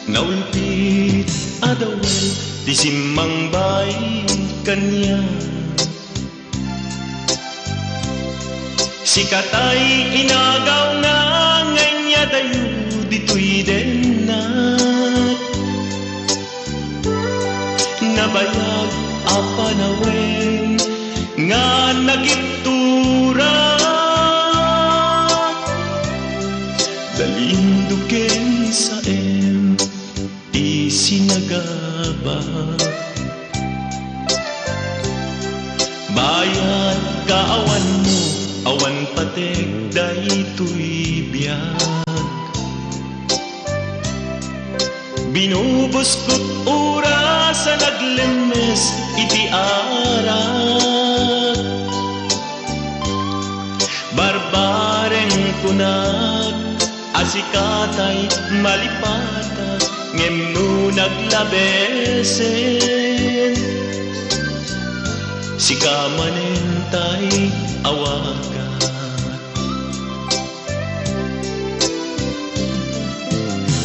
Naulpit adawel di simmang bay kanya. Sikatay inagaw na nganya dayo dito'y denat. Nabayag apanawen nga nagiptura. Dalinduken sa isinagaba. Bayad kaawan mo, awan patek daytoy biyag. Binubos ko't oras sa naglemes iti arak. Barbareng kunag asikatay malipatag ngem no naglabesen. Sikamanentay awagan.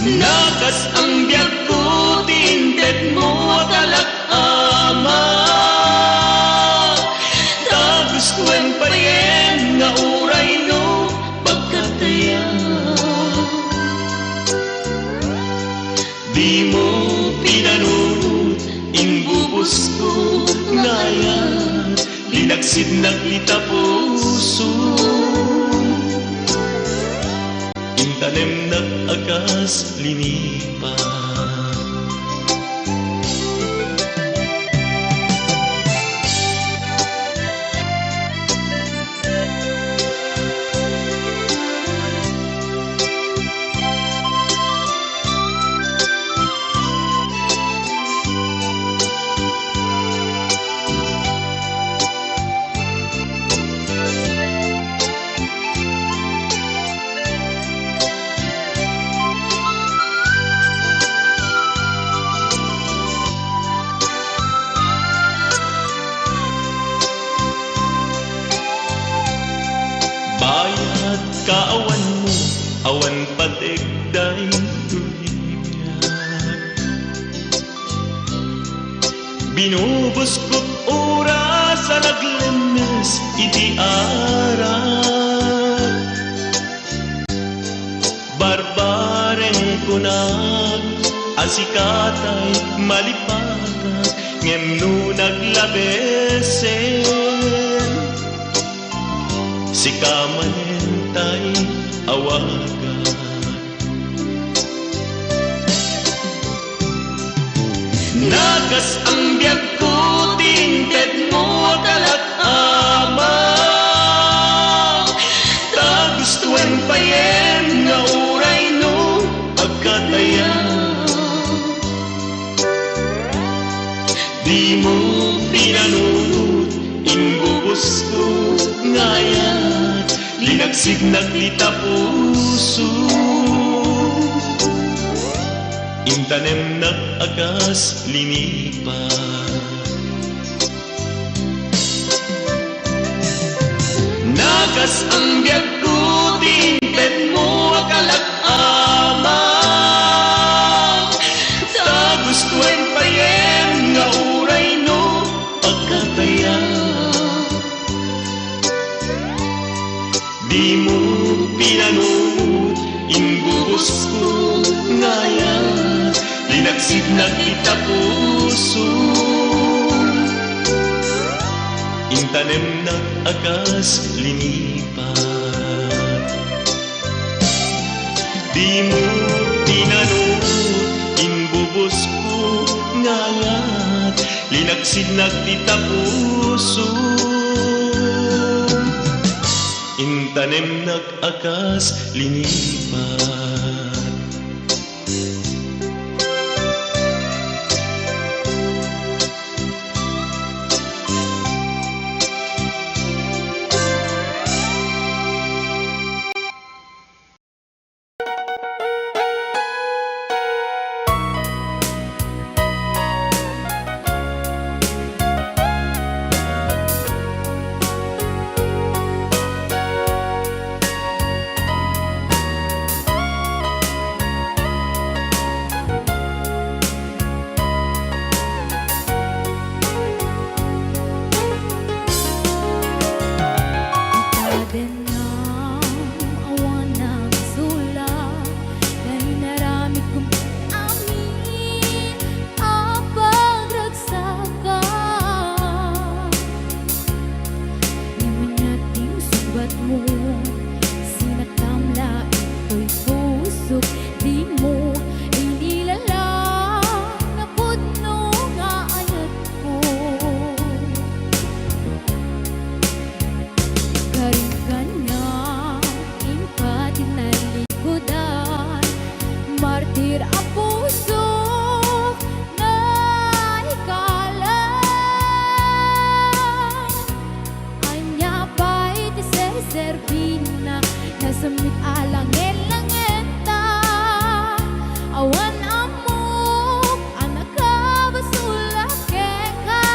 Nakas ang biyag ko tinted mo talak-ama. Tagustuhan pa rin nga uray no pagkataya. Di mo pinanunod inbubos ko ngayon. Linagsid na kita puso. Intanem na akas linipa. Bayad kaawan mo, awan patek daytoy biyag. Binubos ko't oras sa naglemes iti arak. Barbareng kunag asikatay malipatag ngem no naglabesen. Sikamanentay awagan. Nakas ang biyag ko tinted mo talak-ama. Tagustuhan pa yen nga uray no pagkataya. Di mo pinanunod inbubos ko ngayon. Linagsig na kita puso. Intanem na akas linipa. Nagas ang biyag ko tinted mo akalak-ama. Tagustuhan pa yen nga uray no pagkataya. Di mo pinanunod inbubos ko ngayon. Linagsid na kita puso. Intanem na akas linipa. Di mo pinanunod inbubos ko ngayon. Linagsid na kita puso. Intanem nag-akas linipan. puso, di mo inilalang na pudno nga ayat ko. Karin ka na, ingka tinalikodan, martir ang puso na ikalang. Anya pa'y tiserservina, nasamit alangin langenta, awan amok anak ka basulak ka.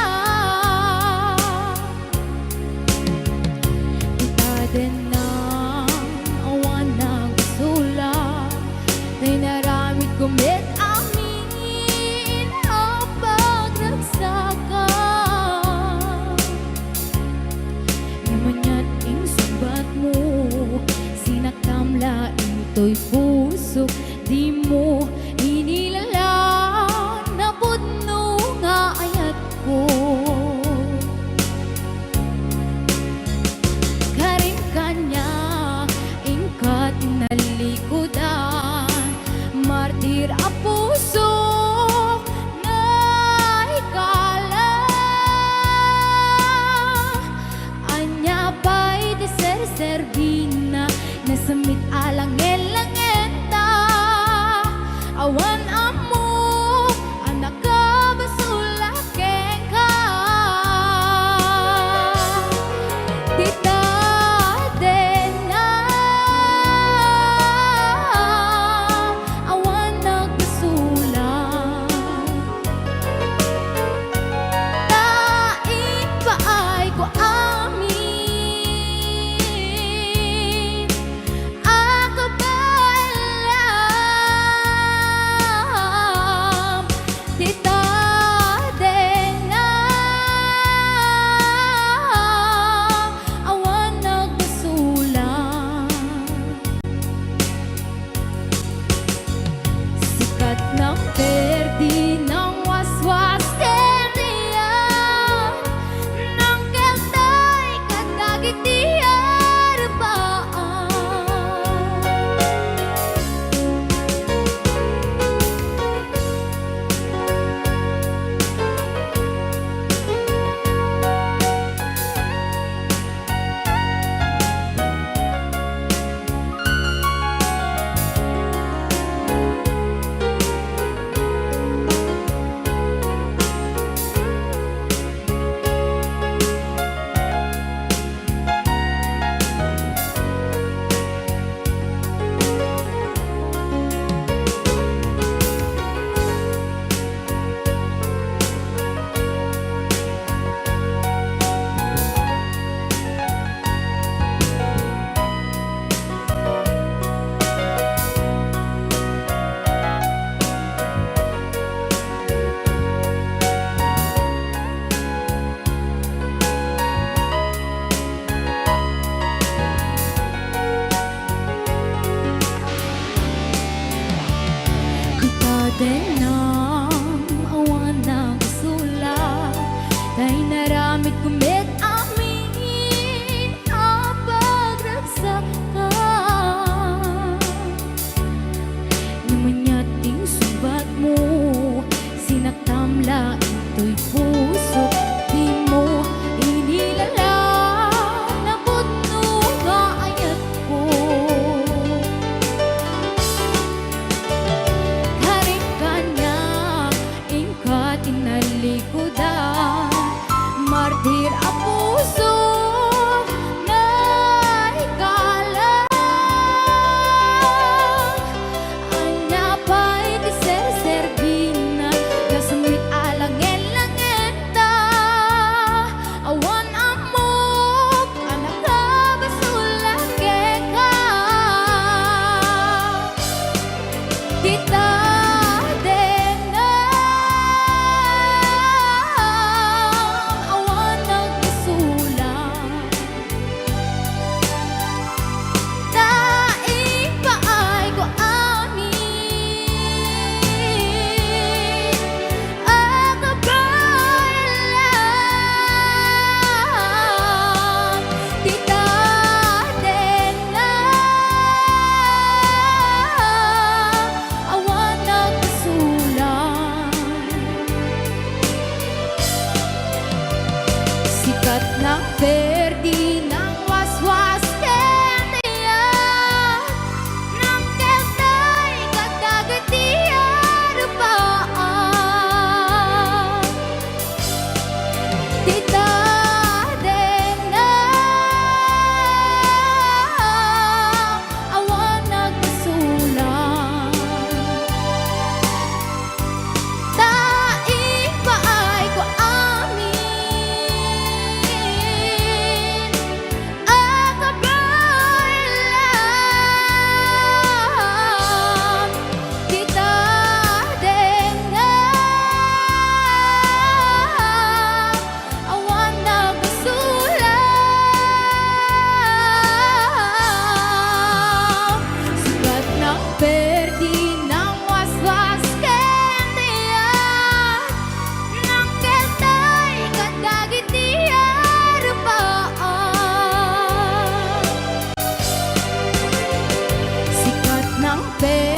Kita din na awan na basulak, na'y naramit kumit amin ang pagragsakan. Naman yan ing subat mo, sinaktamla ito'y puso, di mo inilalang na pudno nga ayat ko. Karin kanya, ingka tinalikodan, martir ang puso na ikalang. Anya pa'y tiserservina, nasamit alangin langenta, awan amok anak ka basulak ka. Tita din na awan nagbasulak, tain pa ay ko amin, ako ba alam. Tita din na awan nagbasulak, sikat ng perdi ng waswas teriya, ng keltay kadagit di harapaan. Kita din ang awan ng basulak, dahil naramit kumit amin ang pagragsakan. Naman yating subat mo, sinaktamla ito'y puso, di mo inilalang na pudno nga ayat ko. Karin kanya,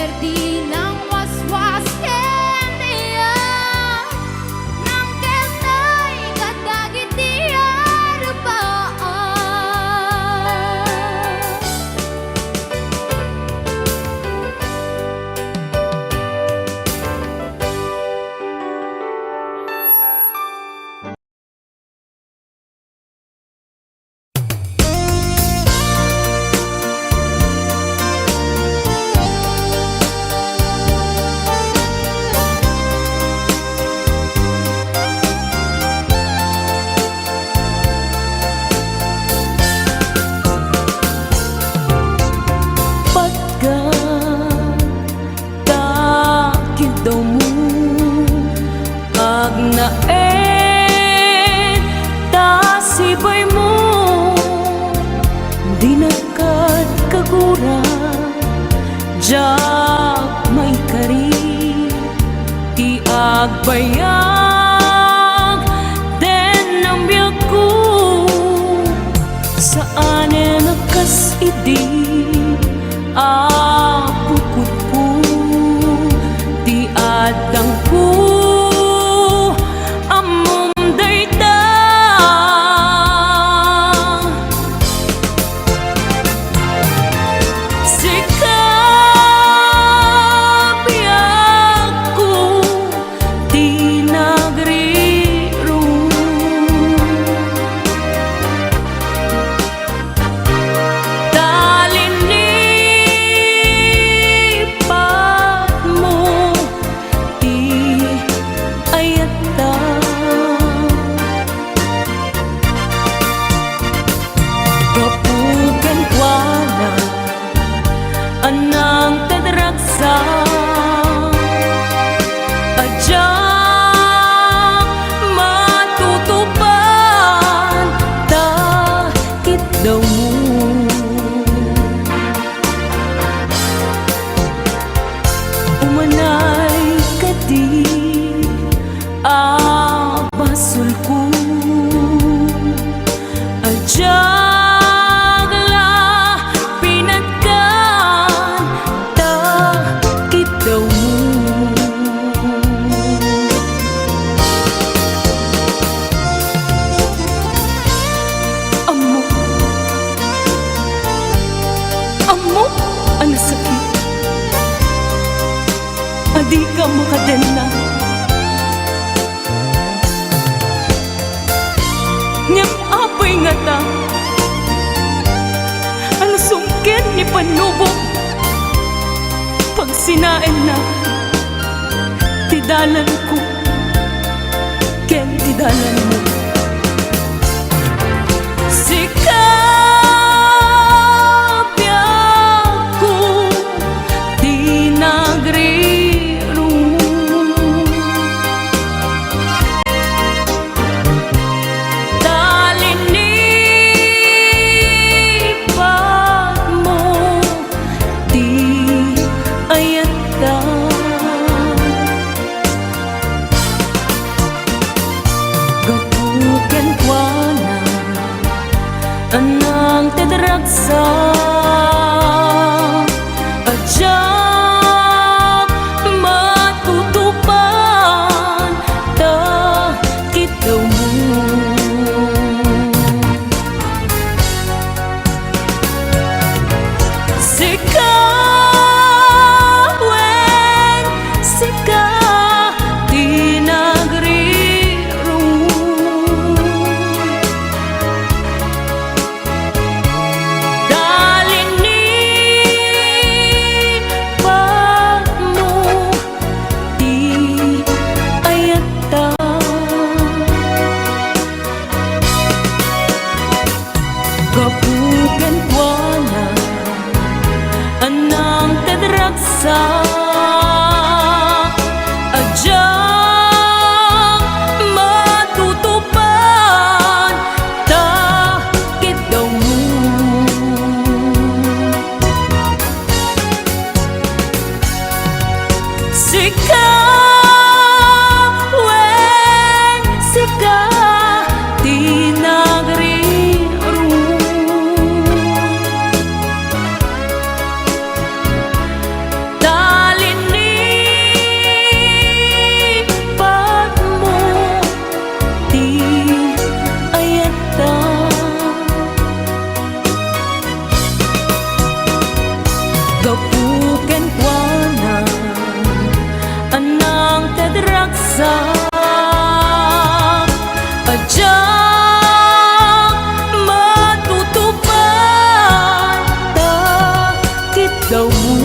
perdi ng waswas kenya nang keltay kadagit di arbaan. Pagkadakit daw mo agnaen tasibay mo di nakad kagura jak may kari ti agbayag den ang biyak ko saan nakas idi apukot po di adang po amom dayta sikap ko di nagriro talinipat mo di ayata kapugan kuana anang tadragsa adya matutupan takit daw mo umanay kadi abasul ko adya pinagkan takit daw mo amo amo ang sakit adi ka makadena niyang apay nga ta ang sungkit ni panubok pag sinain na tidalan ko ken tidalan mo sikap ko di nagriro talinipat mo di ayata gapugan kuana anang tadragsa adya matutupan takit daw mo sikawen sika di nagriro talinipat mo di ayata kapugan kuana anang tadragsa adya matutupan takit daw mo sikawen sika di nagriro Adyang matutupad takit daw mo.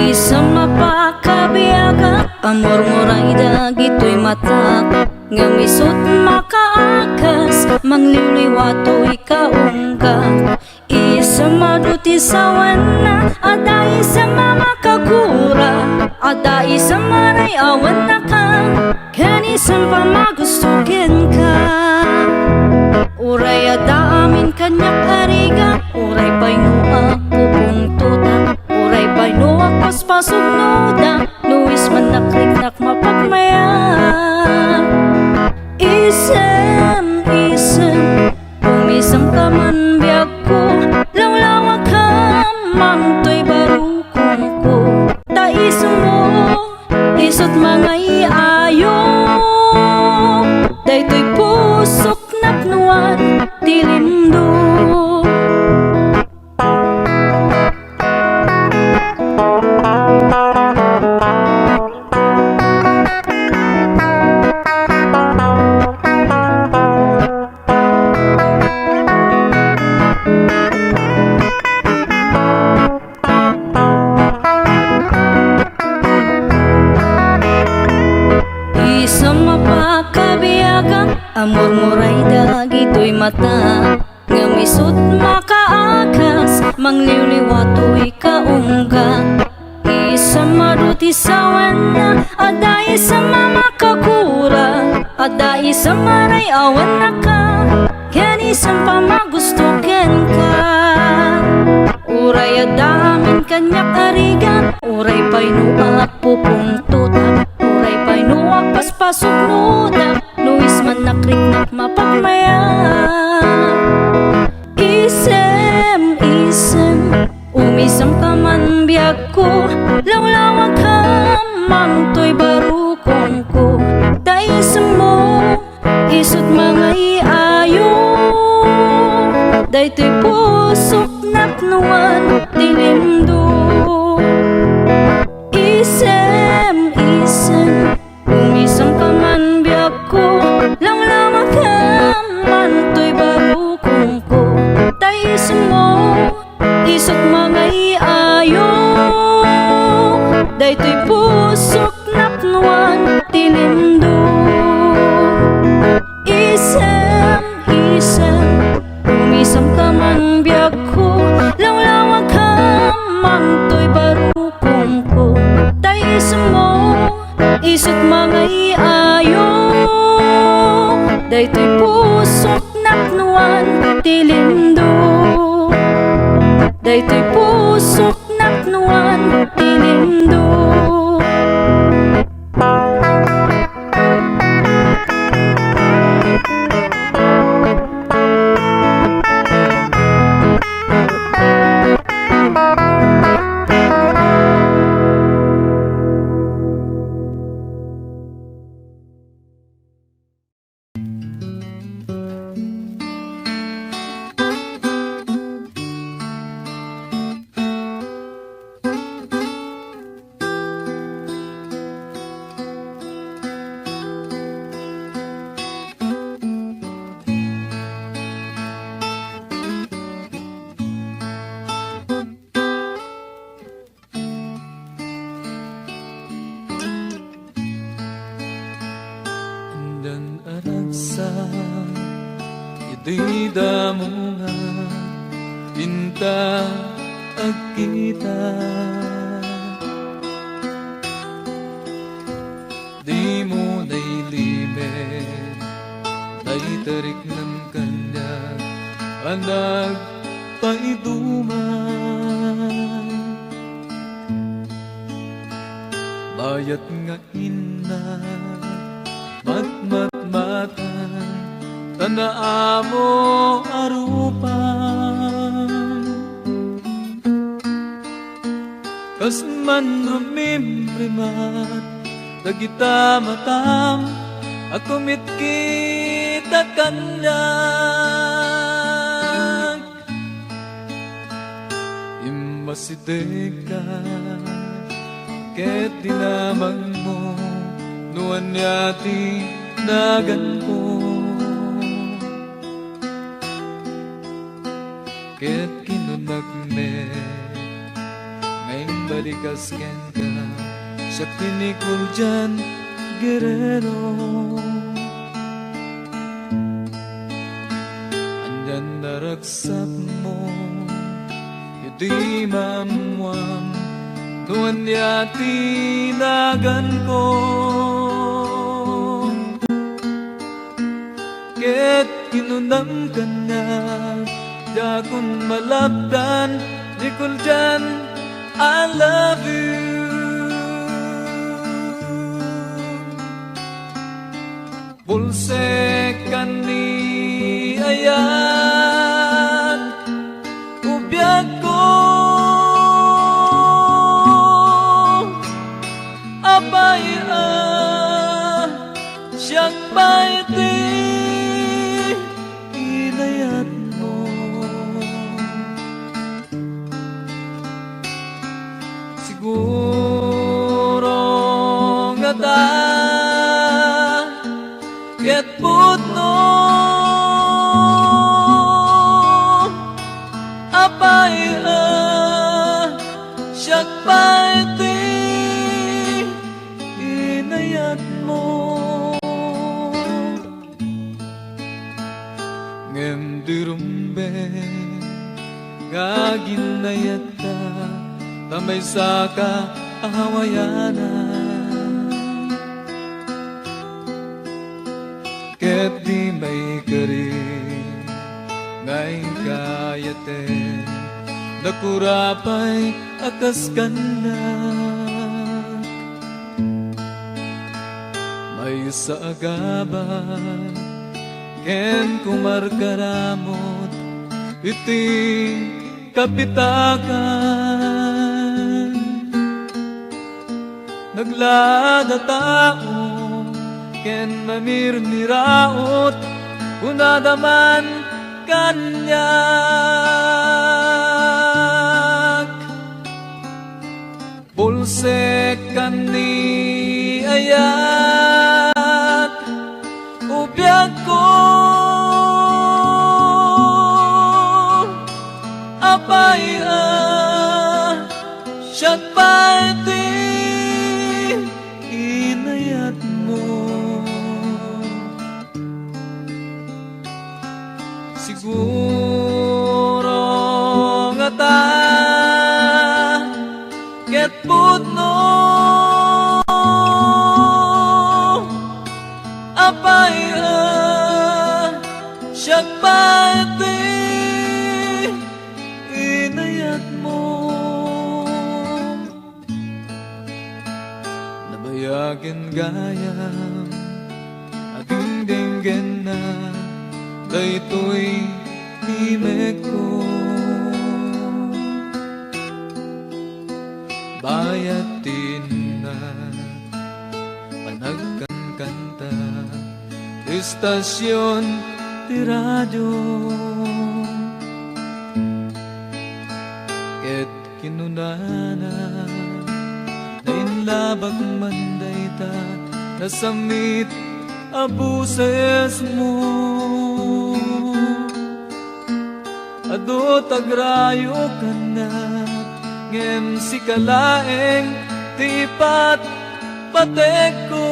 Isang mapakabiyaga, amor mo ray dagito'y mata. Ngamisot makaakas, mangliliwato'y kaungga. Isang maduti sa wana, ada isang mamakagura. Ada isang maray awan na ka, kan isang pamagustukin ka. Uray ada amin kanyak ariga, uray pa'y nuak pupungtuta. Uray pa'y nuak paspasok noda, nuwis man nakriknak mapagmaya. Isem, umisam ka man biyag ko, lawlawag ka manto'y barukong ko. Taisem mo, isot mga iayo, dayto'y pusok napnuan tilindo. Isang mapakabiyaga, amor mo ray dagito'y mata. Ngamisot makaakas, mangliliwato'y kaungga. Isang maduti sa wana, ada isang mamakakura. Ada isang maray awan na ka, kan isang pamagustukin ka. Uray ada amin kanyak arigan, uray pa'y nuak pupungtuta. Uray pa'y nuak paspasok nuda, nuwis man nakriknak mapagmaya. Isem, umisam ka man biyag ko, lawlawag ka manto'y barukong ko. Daisem mo, isot mga iayo, dayto'y pusok napnuan tilindo. Isem, umisam ka man biyag ko, lawlawag ka manto'y barukong ko. Daisem mo, isot mga iayo, dayto'y pusok napnuan tilindo. Isem, umisam ka man biyag ko, lawlawag ka manto'y barukong ko. Daisem mo, isot mga iayo, dayto'y pusok napnuan tilindo. Dayto'y pusok napnuan tilindo. Tida mo nga tinta agkita, di mo nailimit tay tarik ng kanya anak paiduman. Bayat nga ina matmatan tanaa mo arupan kas man rumimrimat dagita matam akumit kita kanyang imasideka ket dinamang mo nuan yati nagan ko ket kinunag me ngayon balikas ken ka sa pinikul dyan Guerrero andyan naragsap mo yadi mamuam nuan yati nagan ko ket kinunam ka na dakon malabdan dikul dyan I love you Balse kani ayan ubiyag ko abaya siyang paiti inayat mo siguro nga ket putno apaya siyak paiti inayat mo ngem dirumbe gaginayat ka tambay saka ahawayana ket di may kari ngay kayaten nakurapay akas kanda may sa agaban ken kumarkaramot iti kapitakan naglada tao ken mamirmiraot kunadaman kanyak Balse kani ayat ubiyag ko apaya siyak paiti inayat mo siguro nga ta ket putno apaya siyak paiti inayat mo nabayagin gayam ating dinggen na daytoy himek ko bayatin na panagkankanta istasyon ti radyo ket kinunana na inlabag manday ta nasamit abuses mo ado tagrayo ka na ngem si kalaeng tipat patek ko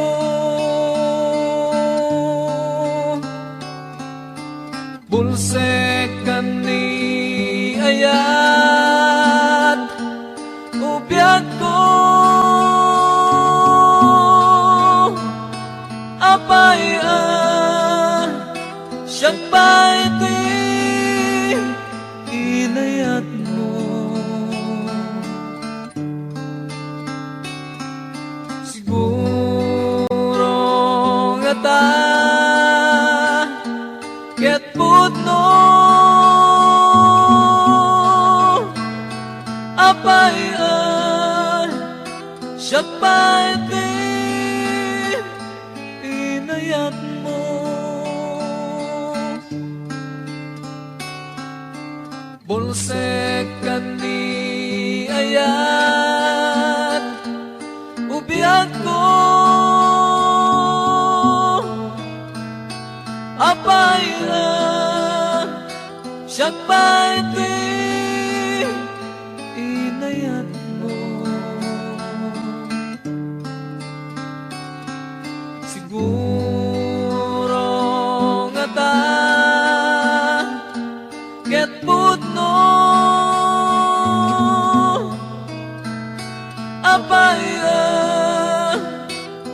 Balse kani ayat ubiyag ko apaya siyang paiti inayat mo siguro siya pa iti inayat mo. Balse kani ayat ubiyag ko, apaya siya pa iti inayat mo. Siguro nga ta ket putno apaya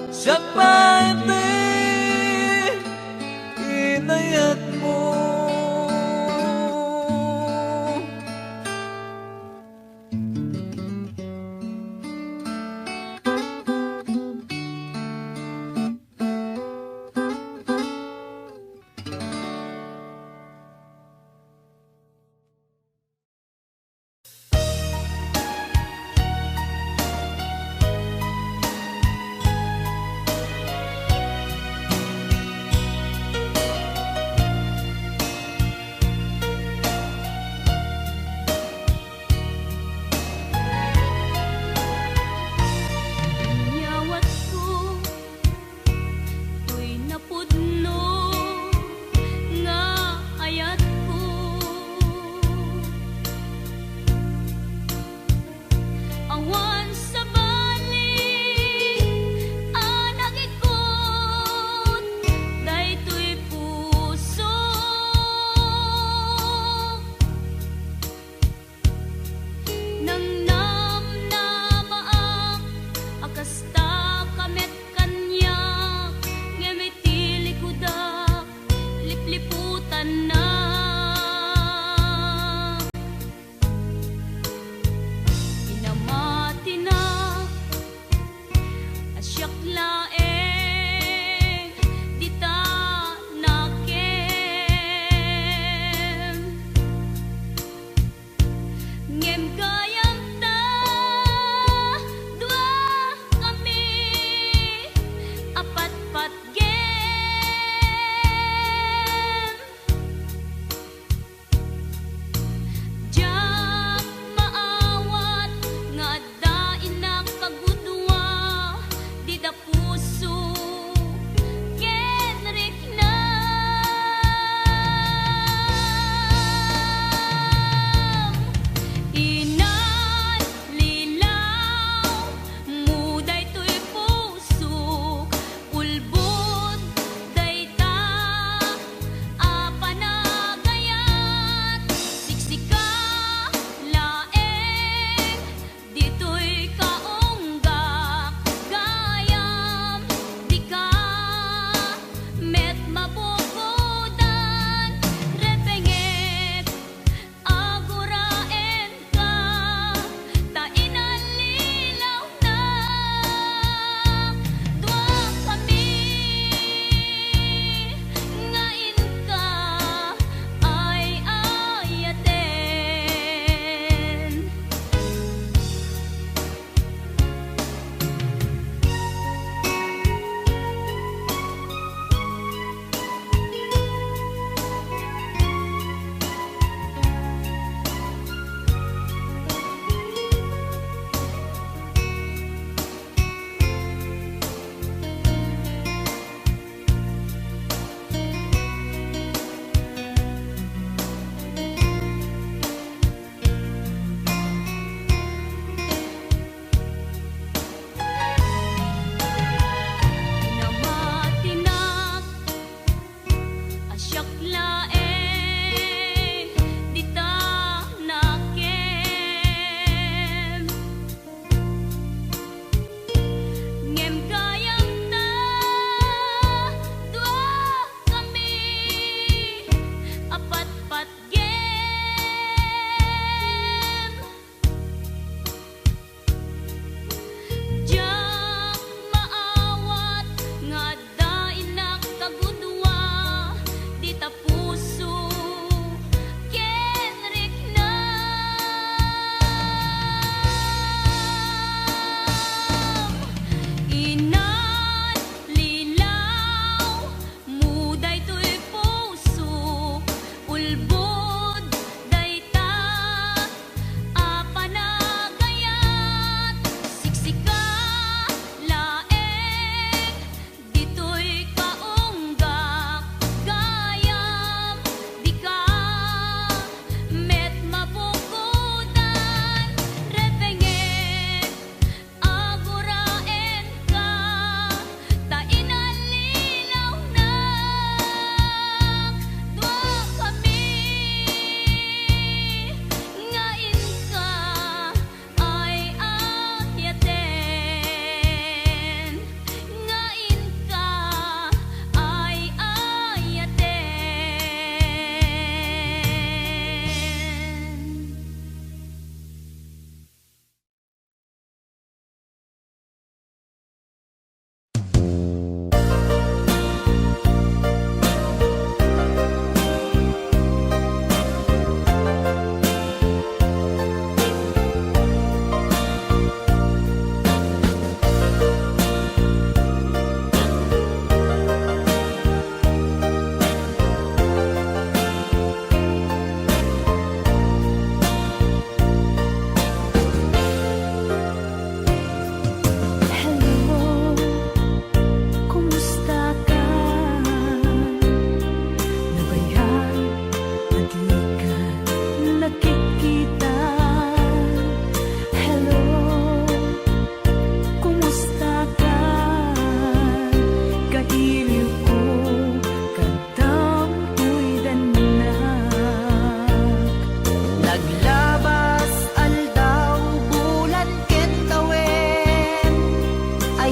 siya pa iti inayat mo.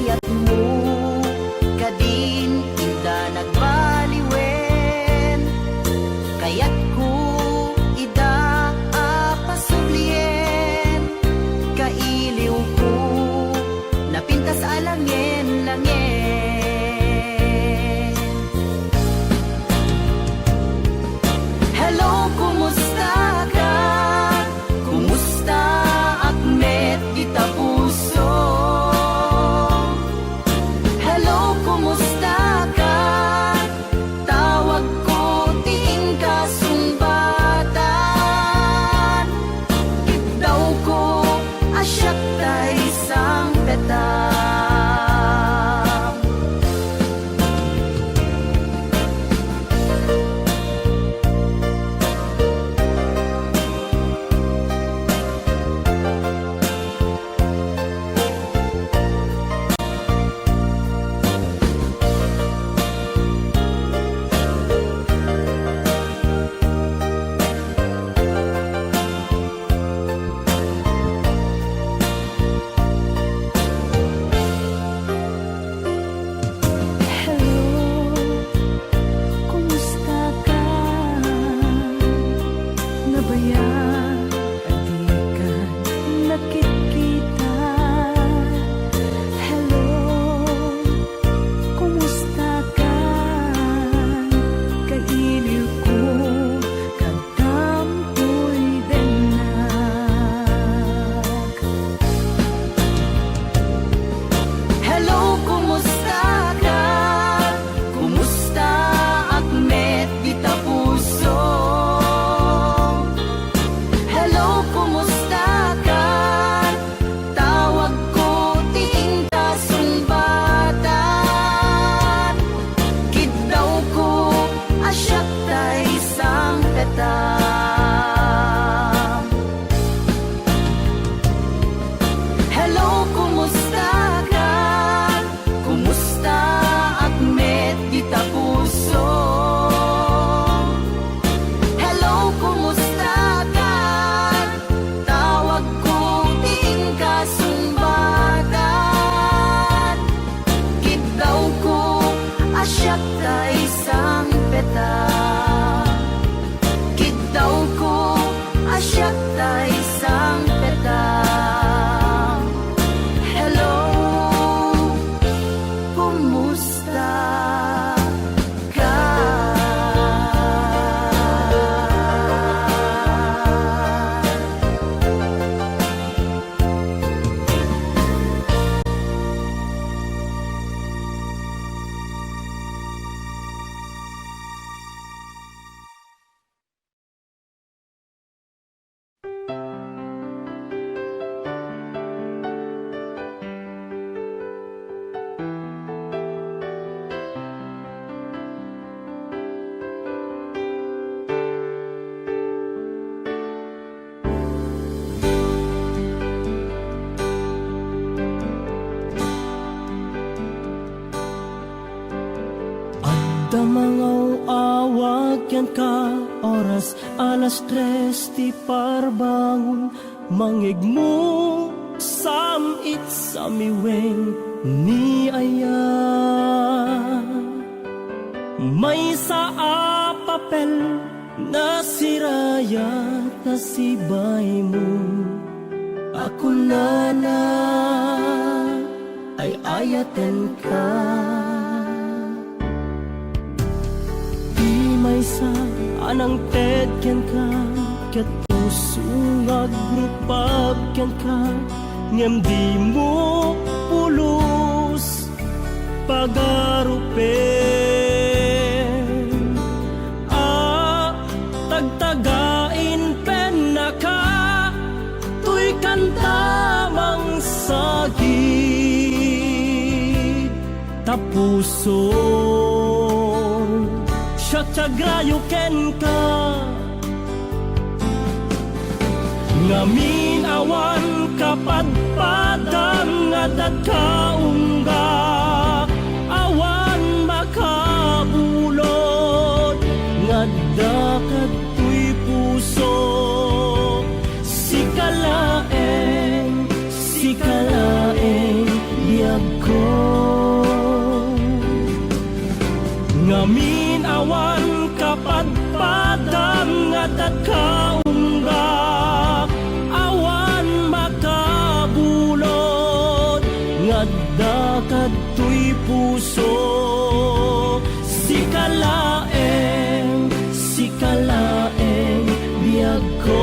inayat mo, kadin ida nagbaliwen, kaya't ko ida apasublien, kailiw ko napintas alangin-langin. Hello, kumusta ka? Kumusta akmet kita puso? Hello, kumusta ka? Tawag ko tiing kasumbatan. Daw ko asyak tay sang petam. Damangaw awag yan ka oras alas 3 ti parbangon mangigmo samit samiweng ni aya may sa papel na sirayat na sibay mo ako na ay ayaten ka may sa anang ted ken ka ket puso nga grupab ken ka ngem di mo pulos pagarupen tagtagain pen na ka tuy kantamang sagid tapuso Syagrayo ken ka ngamin awan kapadpadang ngadat kaungga awan makabulod ngadda katoy puso sikalaeng biag ko dakad tuy puso. Sikalaeng biyag ko.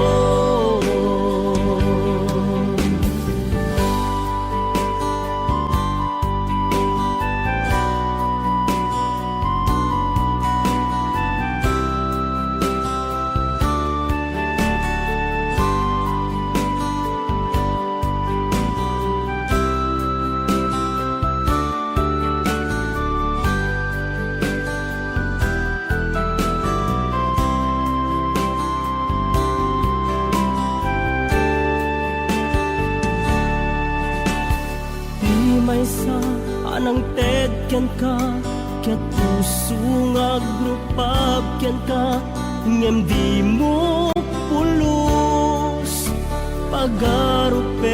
Maysa anang ted ken ka ket puso nga grupab ken ka ngem di mo pulos pagarupen.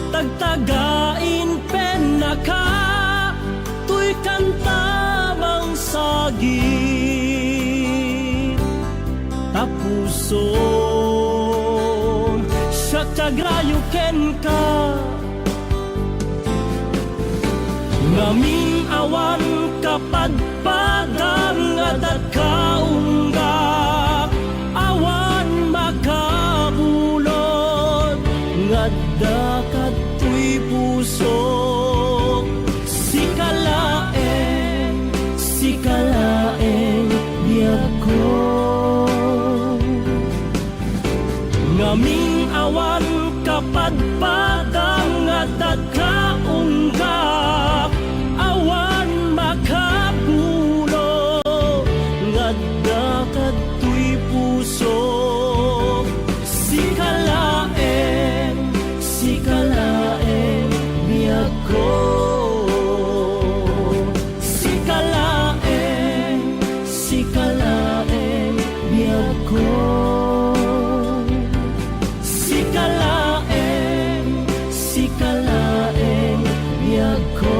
Tagtagain pen naka tuy kantabang sagit tapuso kagrayo ken ka ngaming awan kapadpadang adat kaunggak awan makabulod ngadda tuy puso. Sikalaeng biyag ko ngaming awan kapadpadang adat kaunggak awan makabulo ngadda tuy puso. Sikalaeng biyag ko. Sikalaeng biyag ko. Sikalaeng biyag ko.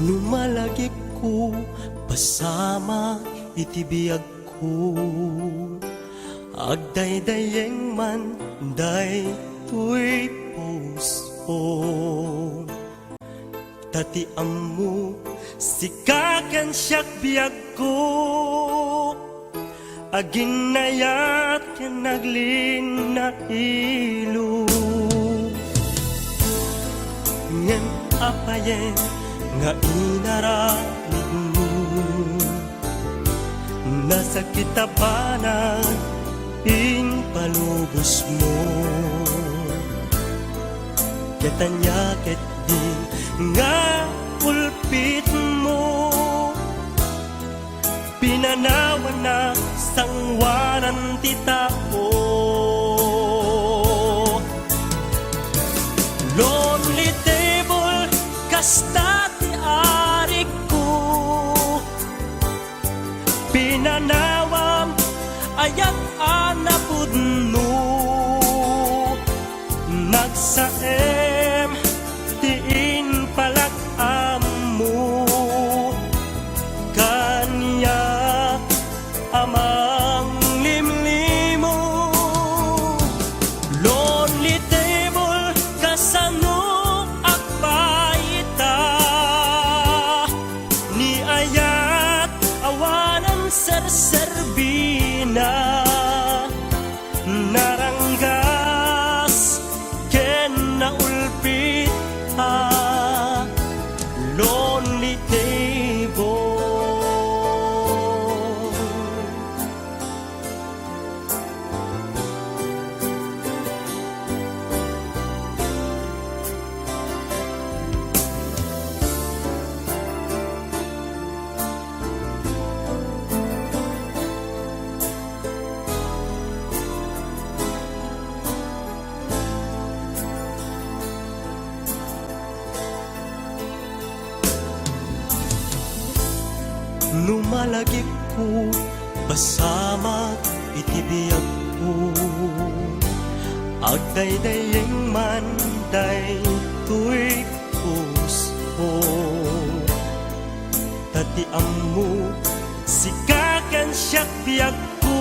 Lumalagik ko pasama itibiyag ko agdaydayeng man day tuy puso tati ammo sikaken siyak biyag ko aginayat ken naglin na ilo ngem apayen nga inaranig mo nasa kitabanan in palubos mo ketanya ket di nga pulpit mo pinanawan na sangwanan ti tao lonely table kasta pinanawam ayat anapudno nagsaem tiin palak ammo kanya amang limlimo Numalagip ko basama itibiyag ko agdaydayeng manday tuig puso tatiam mo sikakan siyak biyag ko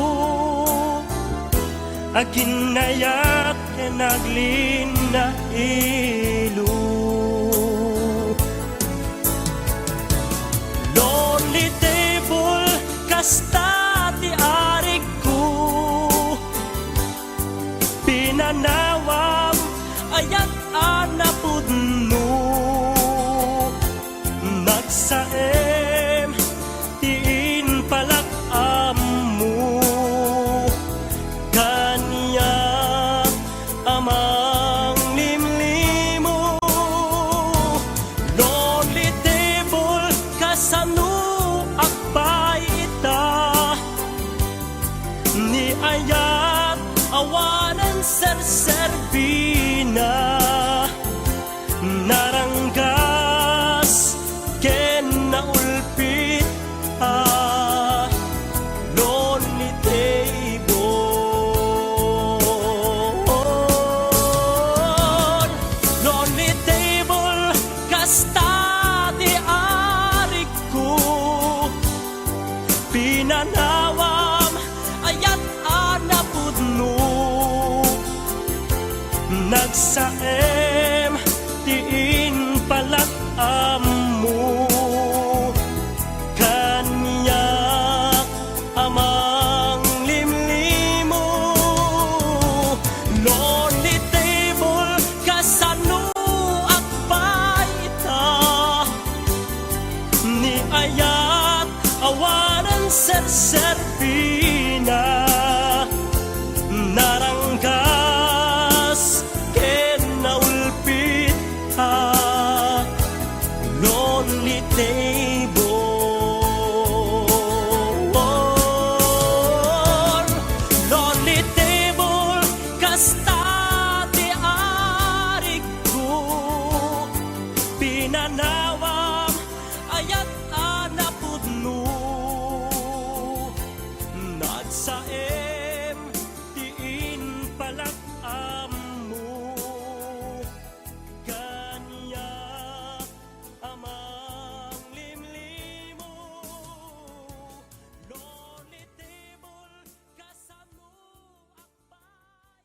aginayat naglin na ilo lonely table kasta ti arig ko pinanawam ayat anapudno nagsaem tiin palak amu kanya amang limlimo lonely table kasano akbay ita ni ayat awanan serserbina naranggas ken naulpit lonely table lonely table kasta di arik ko pinanawam ayat anapudno nagsaem tiin palak amu kanya amang limlimo lonely table kasano akbay ita ni ayat awanan serserbina naranggas ken naulpit lonely table lonely table kasta ti arig ko pinanawam ayat anapudno nagsaem tiin palak amu kanya amang limlimo lonely table kasano akbay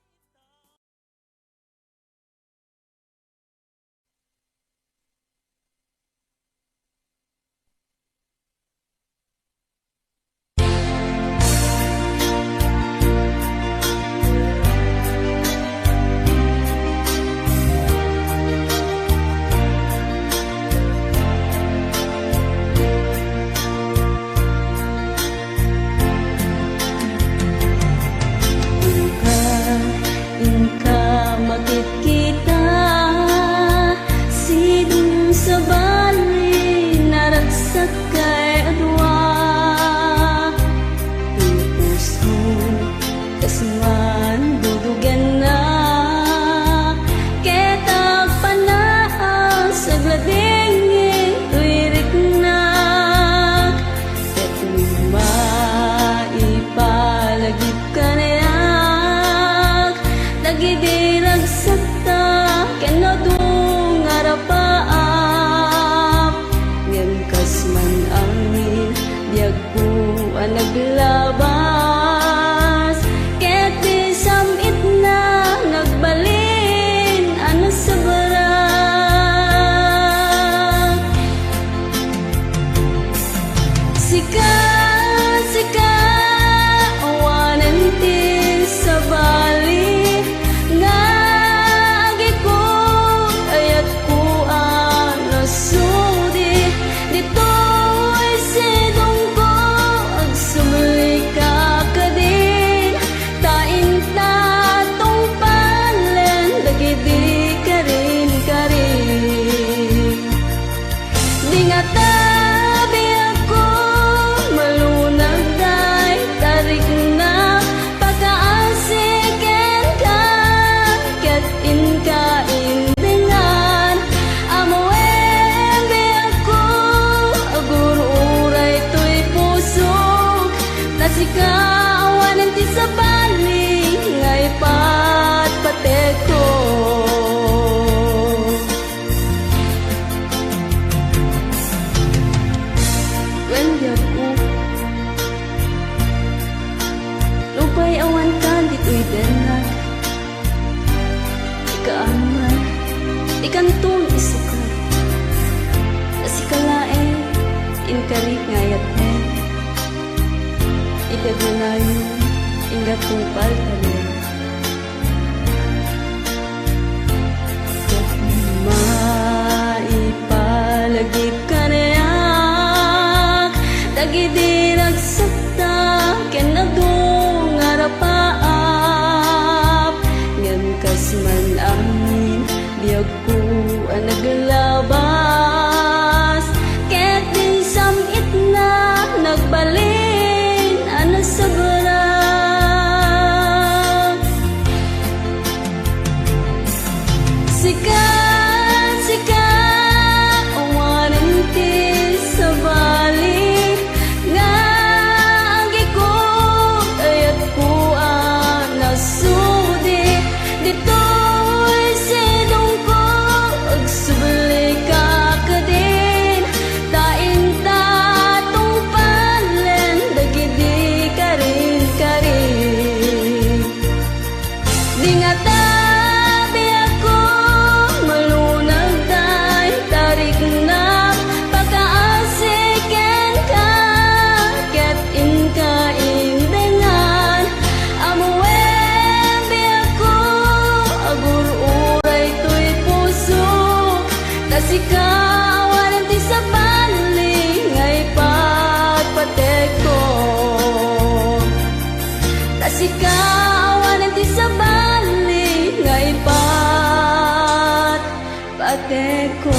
Inka makikita sidong sa bali naragsak kay adwa puso kasman dudugan na ketag panaan sa glading tuirik na ketuma ipalagip ka na nagidirag sa di kantong isukat. Kasikalae, inkarik ngayat mo. Ikagunayo, ingat tupal kalian. Maipalagi ka nayak, dagiti nagsakta, kenadong arapaap. Ngam kasman amin, diag ko ang naglabas. Ket din samit na nagbalin, ana sa barang. Sikat, sikat, awanan ti sa balik. Nga ang ikot, ayat ko ang nasudi. Dito'y sinong ko, agsubli ka ka din. Tain tatong palen, dagidi ka rin ka rin. Di nga tabi ako, malunag tayo, tarik na pagkaasikin ka. Ket in ka indengan, amuwen di ako, agur uray to'y puso. Tasikawan di sa bali, ngay pagpatek ko. Tasikawan di sa bali, ngay pagpatek ko.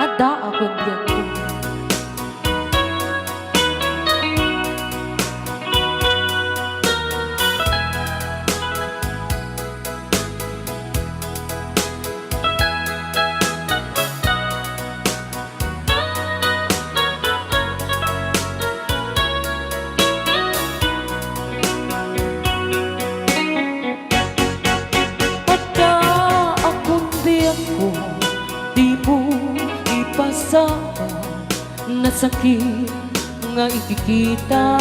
Ada ako diyan. Ada akong diyan ko, di mo ipasama na sakit nga ikikita.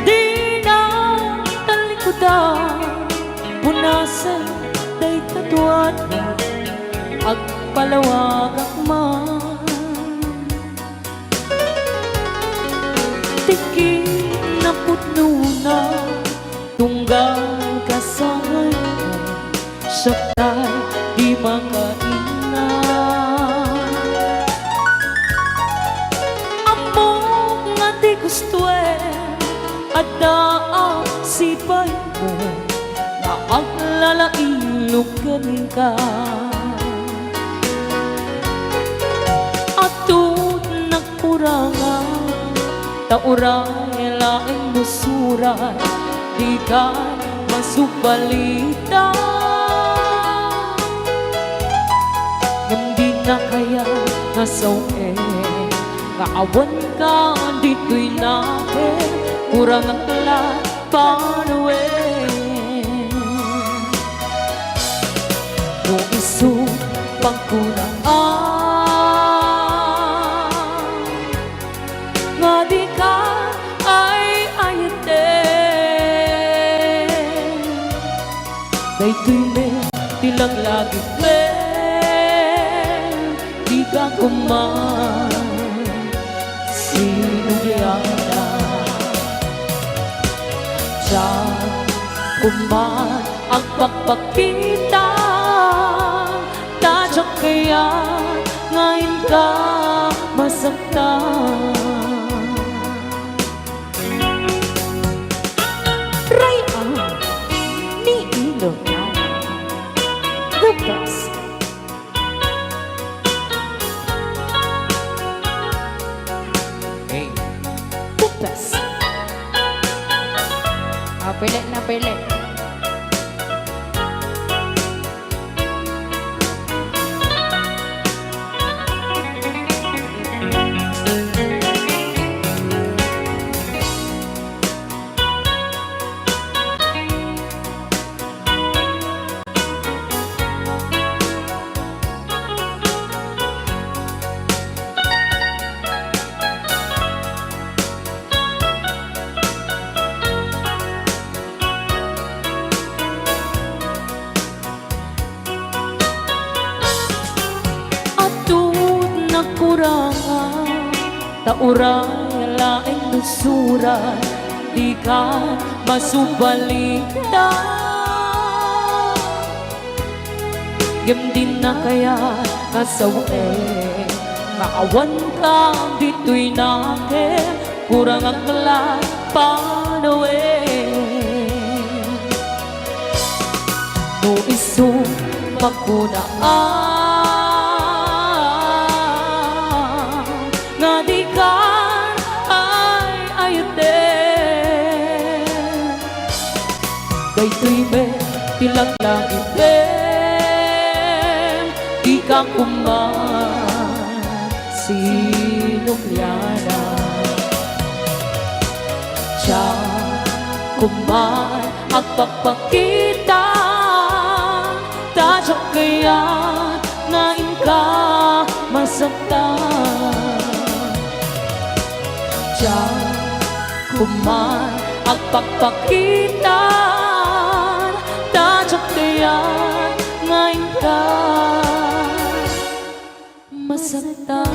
Di na talikudan, punasan day tatuan ag palawag akman. Tiki na putno na tunggal kasangay mo, sabtay di makaingat. Amo nga di gusto ada ang sipay mo na ang lalailugan ka. Atut nagkurangan, tauray laing musuray, di ka masubalita. Hindi na kaya nasawe, kaawan ka dito'y nakin, kurang ang talat panuwe. Kung iso pagkuraan, nga di ka ay ayaten. Dayto'y may tilang lagi di ka kuman sinugyana. Diyan kuman ang pagpakita, tadyak kaya ngayon ka masaktan. Rayaan ni Ilocano, the best. The best. Pili na pili. uray laing lusuran, di ka masubalita. Gimdin na kaya kasawe, maawan ka dito'y nakin, kurang ang panawe. No isong pagkunaan, nga di ka ay ayuten. Daytoy be, tilang langit be, di ka kuman sinukyana. Siya kuman at pagpakita, tadyak kaya ngayon ka masaktan. Siya kuman at pagpakita, tadyak kaya ngayon ka masaktan.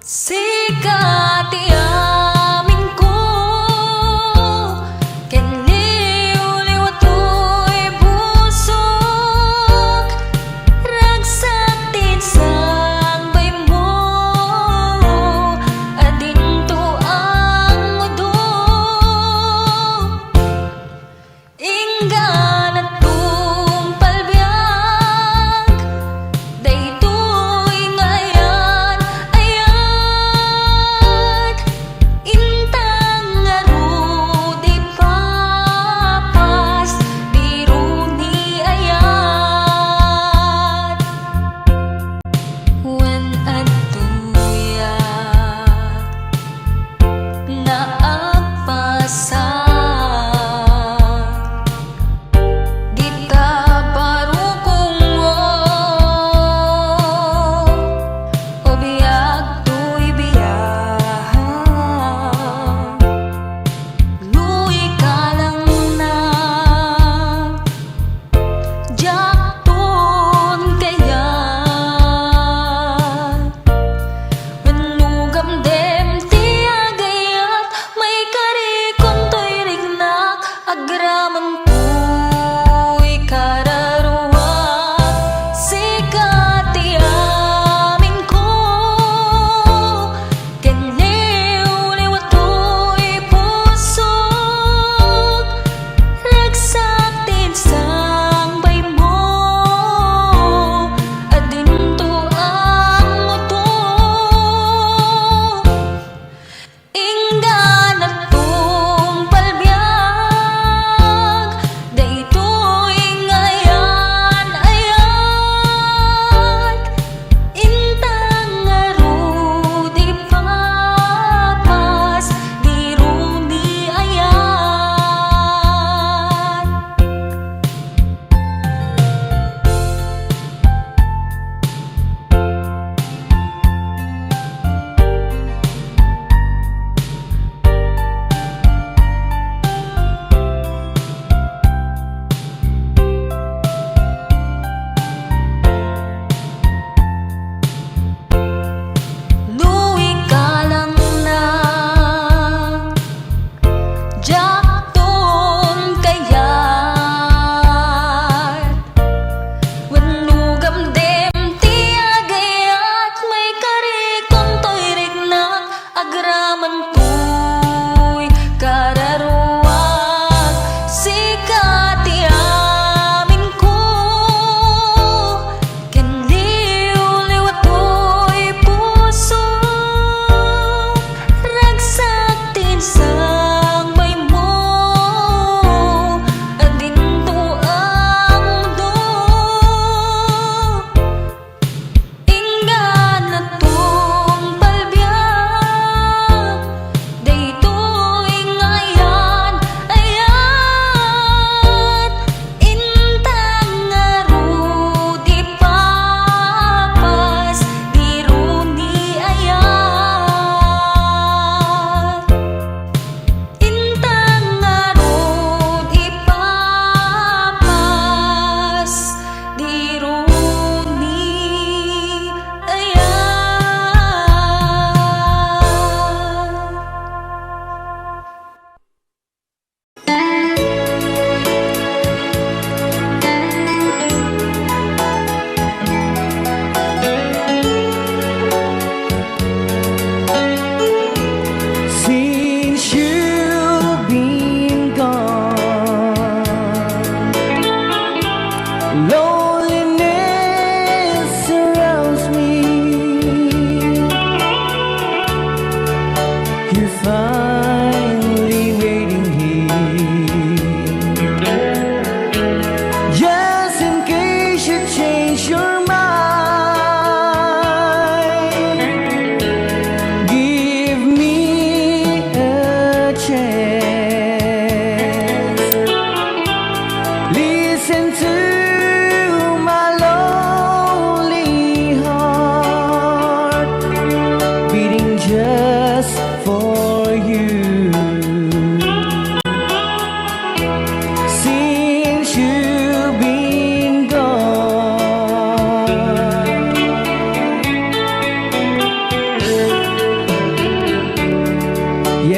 Sikat iamin ko Kaniuliw ato'y busok Ragsatin sang bay mo Adinto ang mudo Inggan at tumpalbiag Daytoy ngayan ayan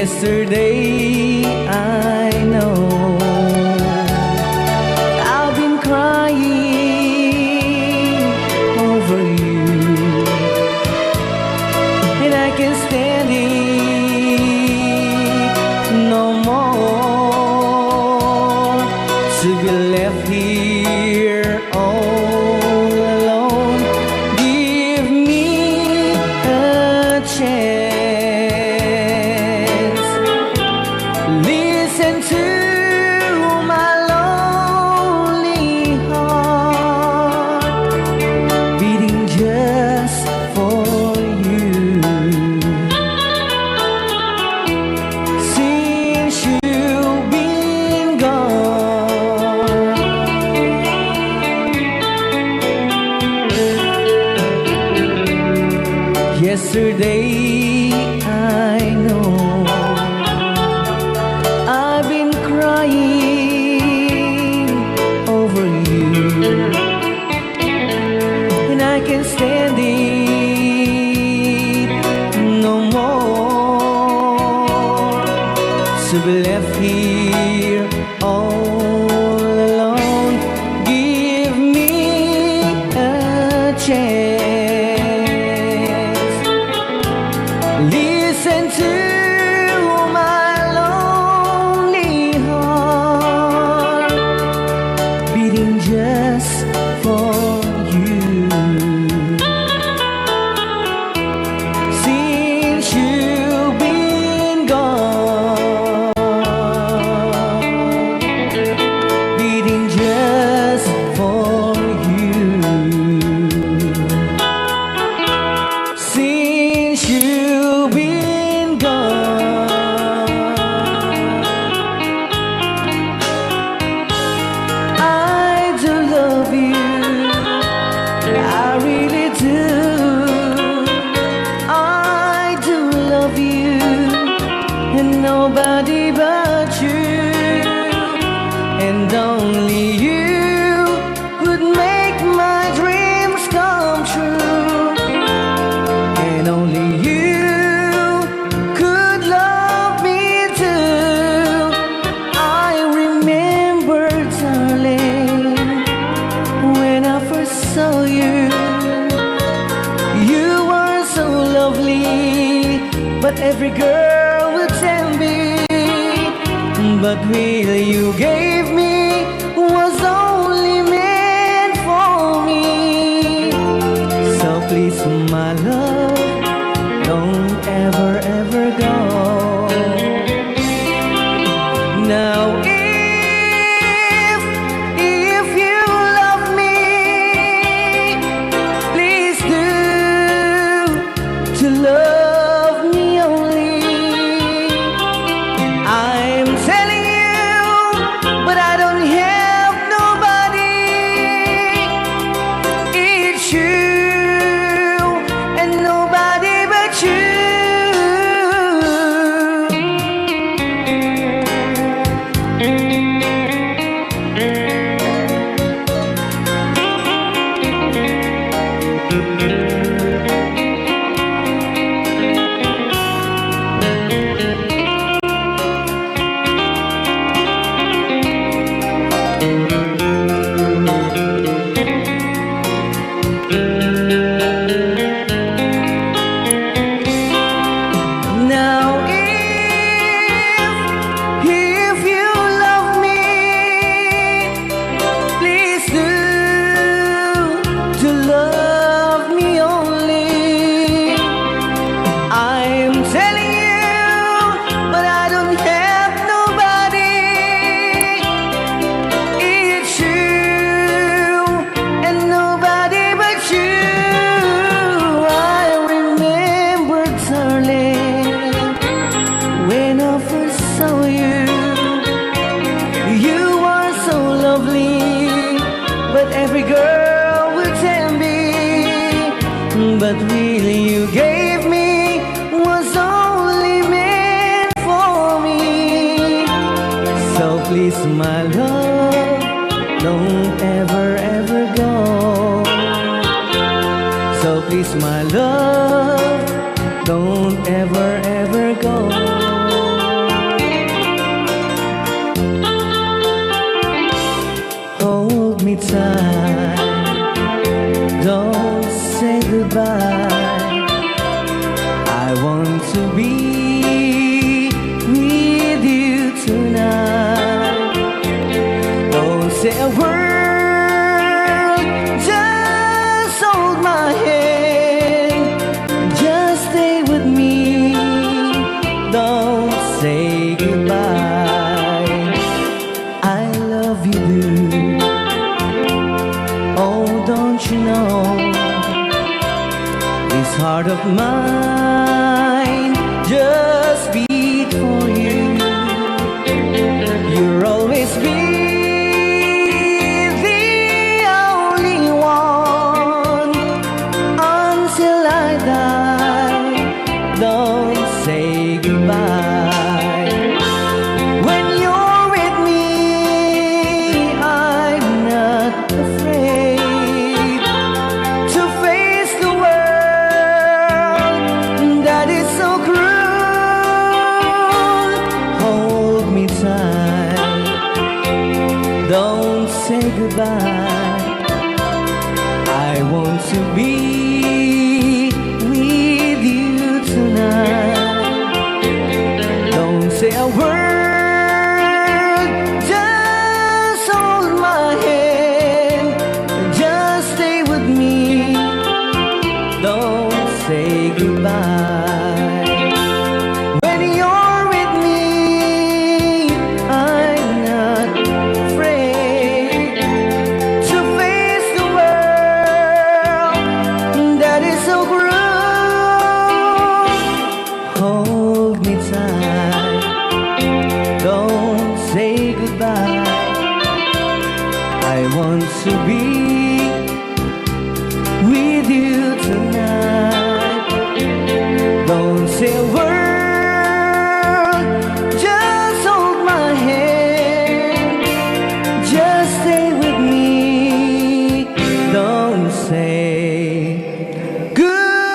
Yesterday I know I've been crying over you, and I can't stand it no more to be left here all alone. Give me a chance. Listen to my lonely heart beating just for you. Since you've been gone, yesterday I know I've been crying over you, and I can't stand it no more to be left here all alone. Give me a chance. Listen to my lonely heart beating just for you. Since you've been gone, beating just for you. Since you've been gone, I do love you, I really do. I do love you, and nobody but you, and only you would make my dreams come true, and only you could love me too. I remember, darling, when I first saw you, you were so lovely, but every girl would tell me, but will you gave me was only meant for me. So please, my love, don't ever, ever go. Now if you love me, please do to love me only. I'm telling you, but I don't have nobody. It's you and nobody but you. heart of mine just beat for you. You'll always be the only one until I die. Don't say goodbye. When you're with me, I'm not afraid to face the world that is so cruel. Hold me tight, don't say goodbye. I want to be with you tonight. Don't say a word, just hold my hand, just stay with me. Don't say goodbye. When you're with me, I'm not afraid to face the world that is so cruel. Hold me tight, don't say goodbye. I want to be with you tonight. Don't say a word, just hold my hand, just stay with me. Don't say goodbye.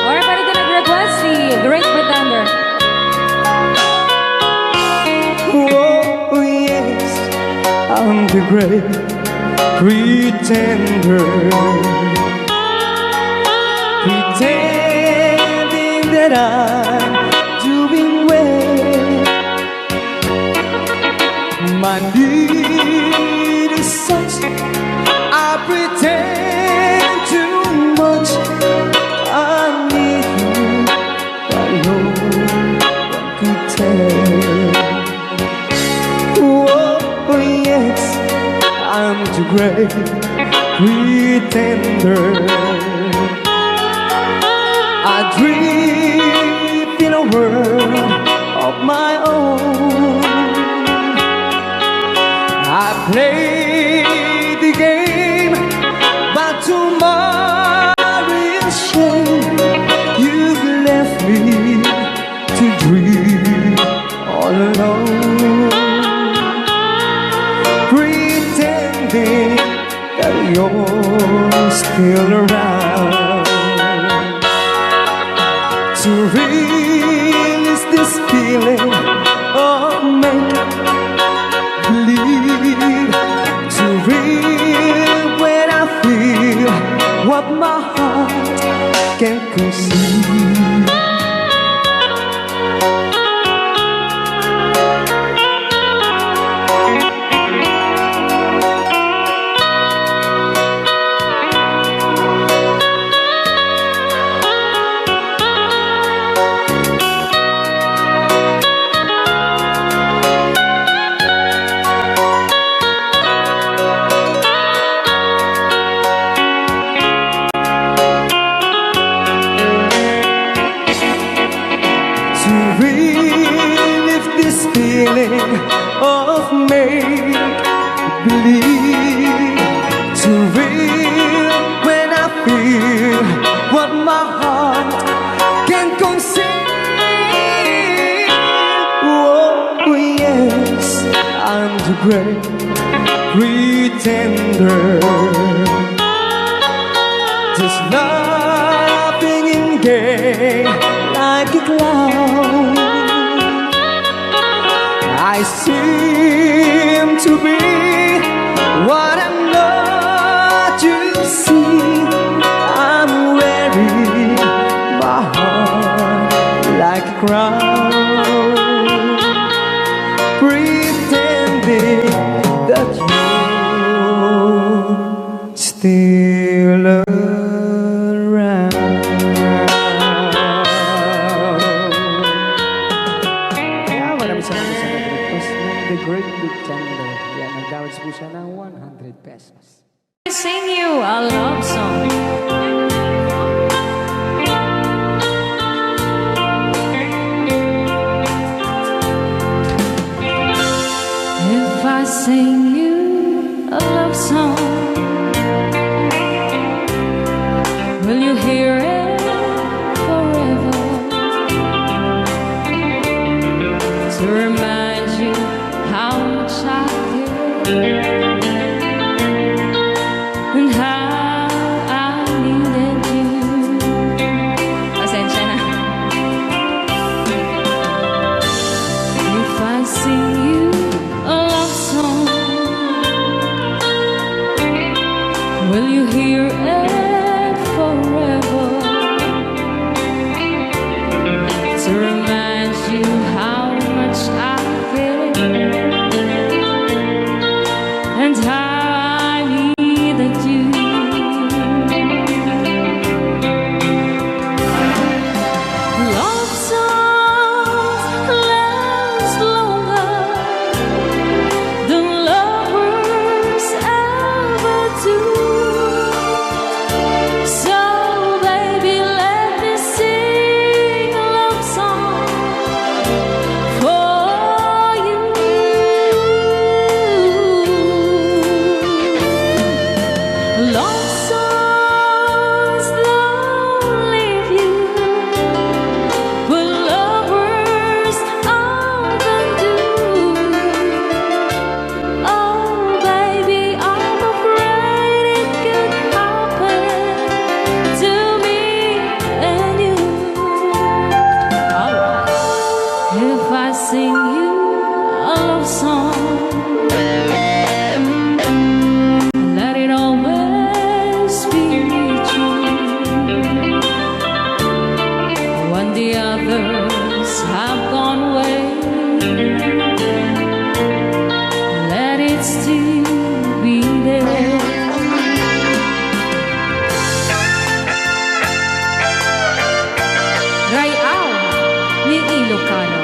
Alright, pwede ka nag-request si Great Pretender. Oh yes, I'm the great pretender, pretending that I'm doing well. My need is such, I pretend too much. I need you, but no one could tell. Oh yes, I'm the great pretender. I dream in a world of my own. I play the game, but to my real shame, you've left me to dream all alone, pretending that you're still around. To release this feeling of make-believe, to real when I feel what my heart can't conceive. To relive this feeling of make-believe, to real when I feel what my heart can conceive. Oh yes, I'm the great pretender, just laughing in gay like a clown. I seem to be what I'm not. You see, I'm wearing my heart like a crown, pretending that you're still around. Kaya maraming salamat sa request ng The Great Pretender. Pretender. Yan, nag-downloads po siya ng 100 pesos. I sing you a love song. If I sing you a love song, will you hear it forever? To remind you how much I care and how I needed you. Pasensya na. If I sing you a love song, will you hear it forever? To remind you how much I care and how I needed you. Love songs last longer than lovers ever do. So baby, let me sing a love song for you. Love songs don't leave you, but lovers often do. Oh baby, I'm afraid it could happen to me and you. Alright. If I sing you a love song, let it always be true. When the others have gone away, let it still be there. Rayaw ni Ilocano.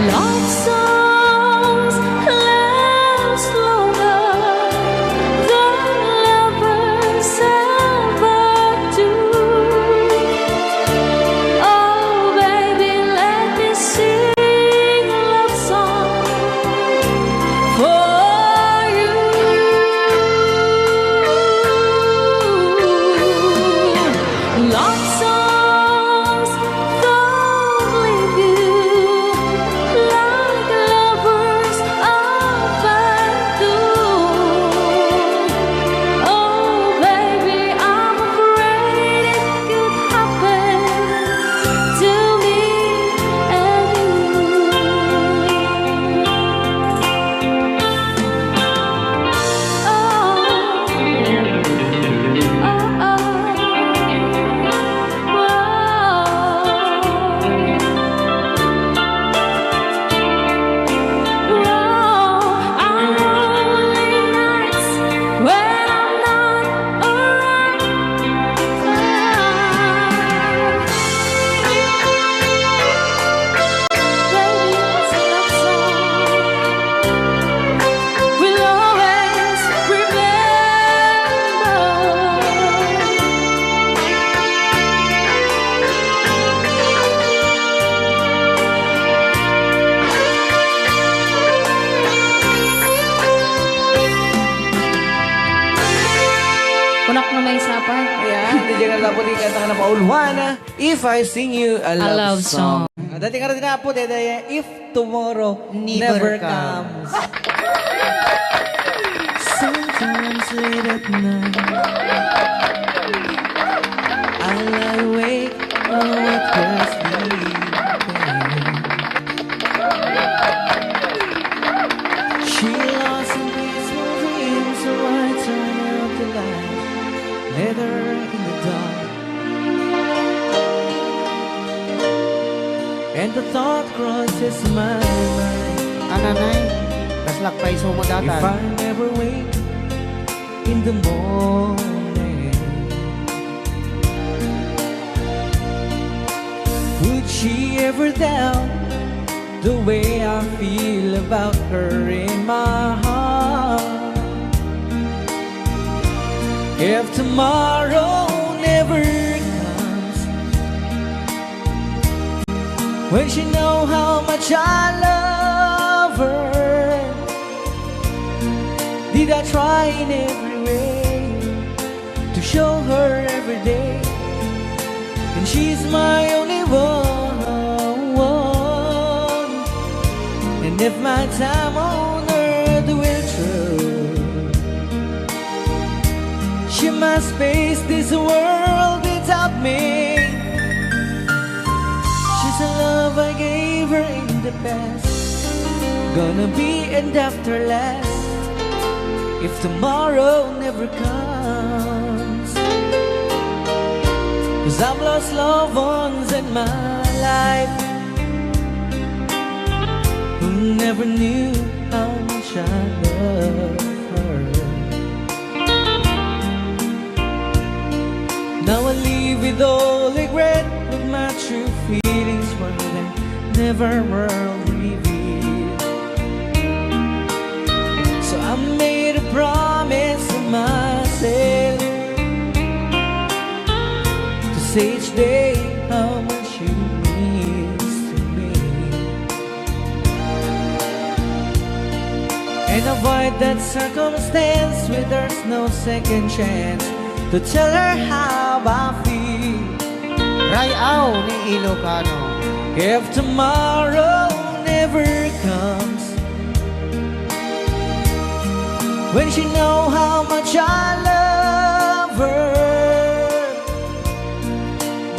Love songs last longer than lovers ever do. Oh baby, let me sing a love song for you. Love songs don't leave you like lovers often do. Oh baby, I'm afraid it could happen to me and Punak na may sapay. Ayan, di dyan nga po di kanta ka na paulwana. If I sing you a love, love song. Dati ka rin nga po, dede, if tomorrow never comes. Sometimes late at night I lie awake on what was sleeping. She lost in peaceful dreams, so I turn out the light, let her in the dark. And the thought crosses my mind, Ananay, kaslak pa iso mo if datan. I never wake in the morning, would she ever doubt the way I feel about her in my heart? If tomorrow never comes, when she know how much I love her, did I try in every way to show her every day, and she's my only one. And if my time on earth will true, she must face this world without me. She's a love I gave her in the past, gonna be and after last, if tomorrow never comes. 'Cause I've lost loved ones in my life who never knew how much I love her. Now I live with all regret, but my true feelings were then never were revealed. So I made a promise to myself to say each day how much you means to me, and avoid that circumstance where there's no second chance to tell her how I feel. Rayaw ni Ilocano. If tomorrow never comes, when she know how much I love her,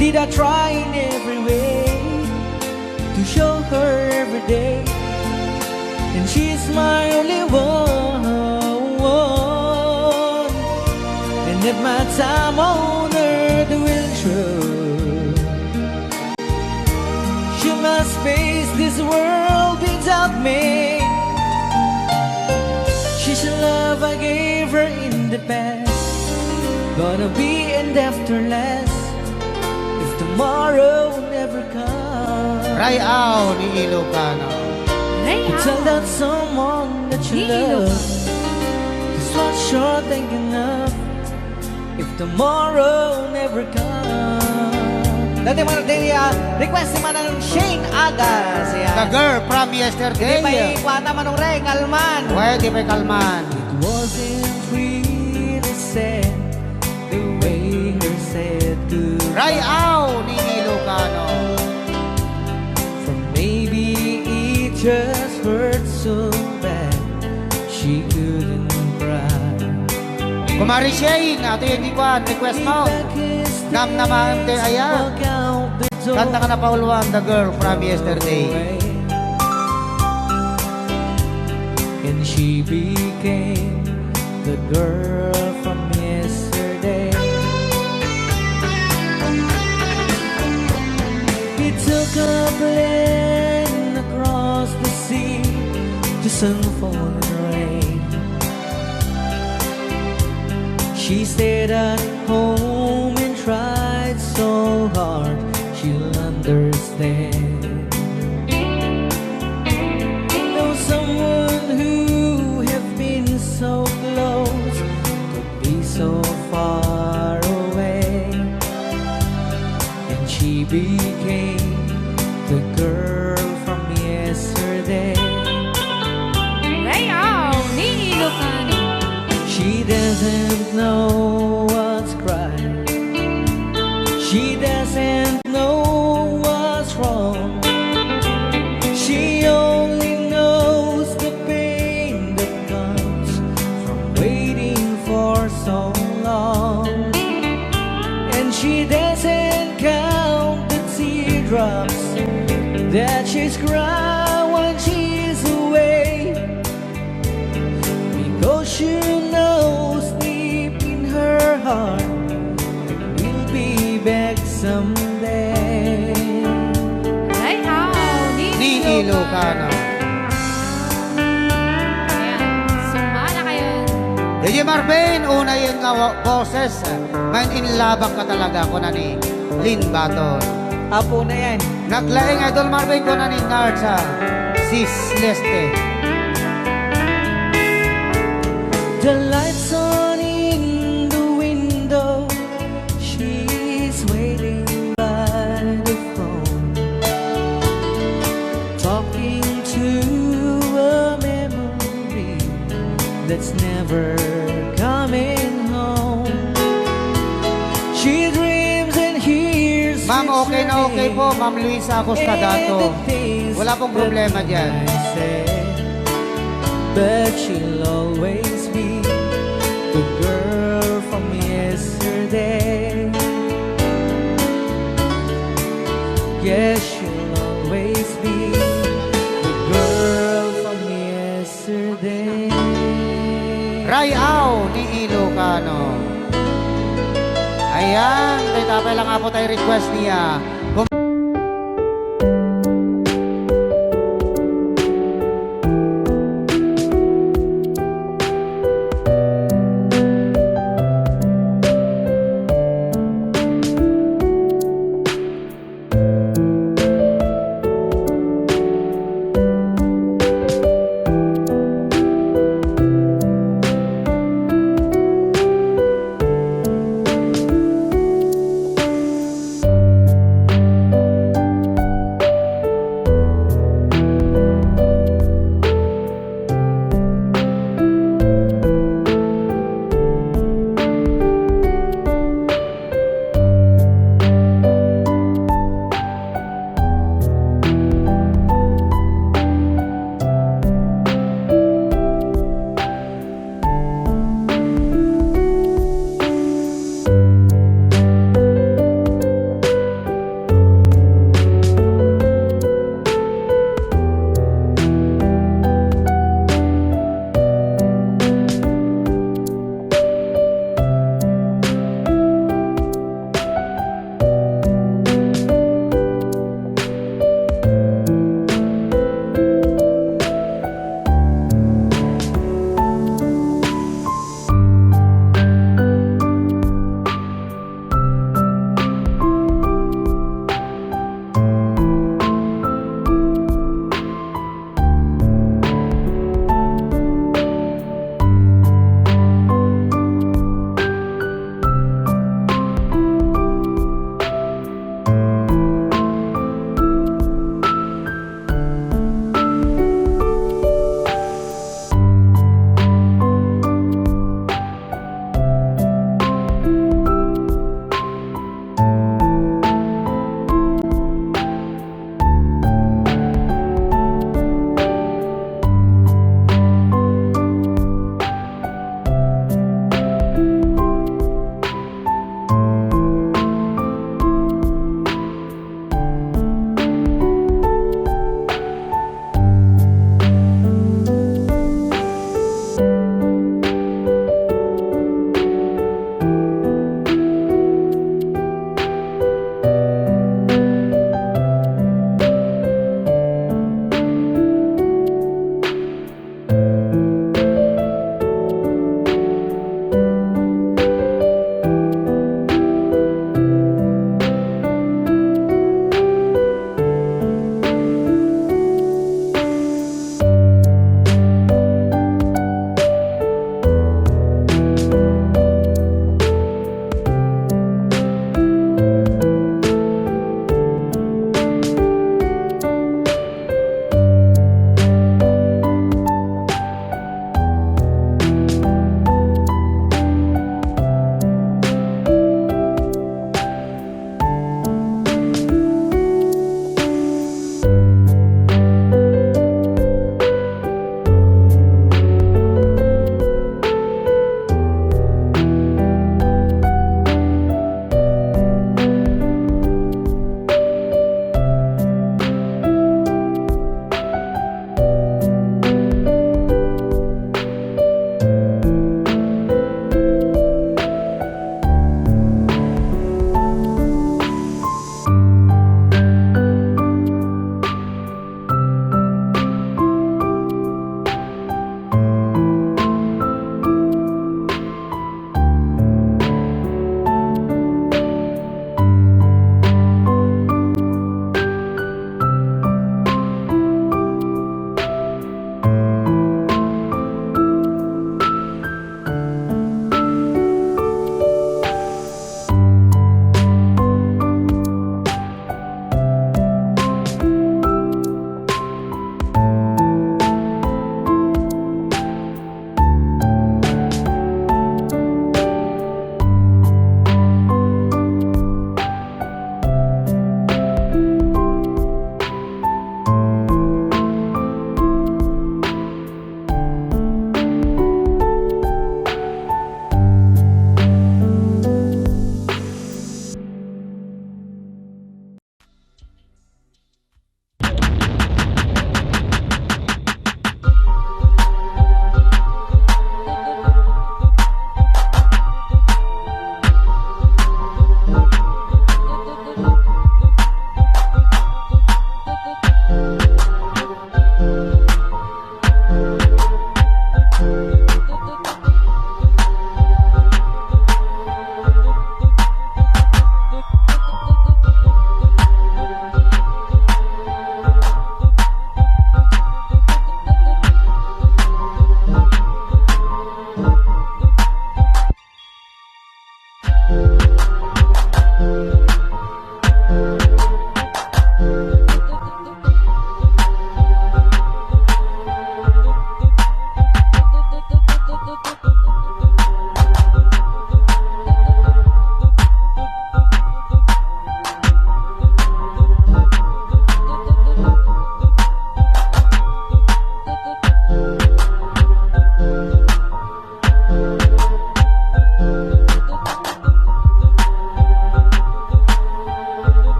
did I try in every way to show her every day, and she's my only one. And if my time on earth will true, she must face this world without me. She's a love I gave her in the past, gonna be and after last, if tomorrow never comes. Rayaw ni Ilocano. You tell that someone that you love, just what you're thinking of, if tomorrow never comes. Dati man natin request si manang Shane Agas. The girl from Di yesterday. pa ikwata manong Reng Alman. Pwede pa kalman. It wasn't really sad the way her said goodbye. Rayaw ni Ilocano. For maybe it just hurt so bad she couldn't cry. Kumari Shane, ato yung ikuan, request mo. Nam naman te aya. Kanta ka na pauluan, the girl from yesterday. And she became the girl from yesterday. He took a plane across the sea to sun, fall, and rain. She stayed at home and tried so hard she'll understand. Though someone who have been so close could be so far away, and she became the girl from yesterday. Rayaw ni Ilocano. She doesn't know what's right. She doesn't know what's wrong. She only knows the pain that comes from waiting for so long. And she doesn't count the teardrops that she's crying when she's away, because she knows deep in her heart that we'll be back someday. Rayaw Ilocano. Ayan, sumala kayo. DJ Marvin, una yun nga boses. Ngayon inlabak ka talaga ko na ni Lynn Baton. Apo na yan. Naglaing Idol Marvin ko na ni Nard sa Sis Leste. The lights on in the window. She's waiting by the phone, talking to a memory that's never coming home. She dreams and hears. Ma'am, okay na okay po. Ma'am Luisa Acostadato. Wala pong problema dyan. But she'll always be the girl from yesterday. Yes, she'll always be the girl from yesterday. Rayaw ni Ilocano. Ayan, kay tapay lang nga po tayo request niya.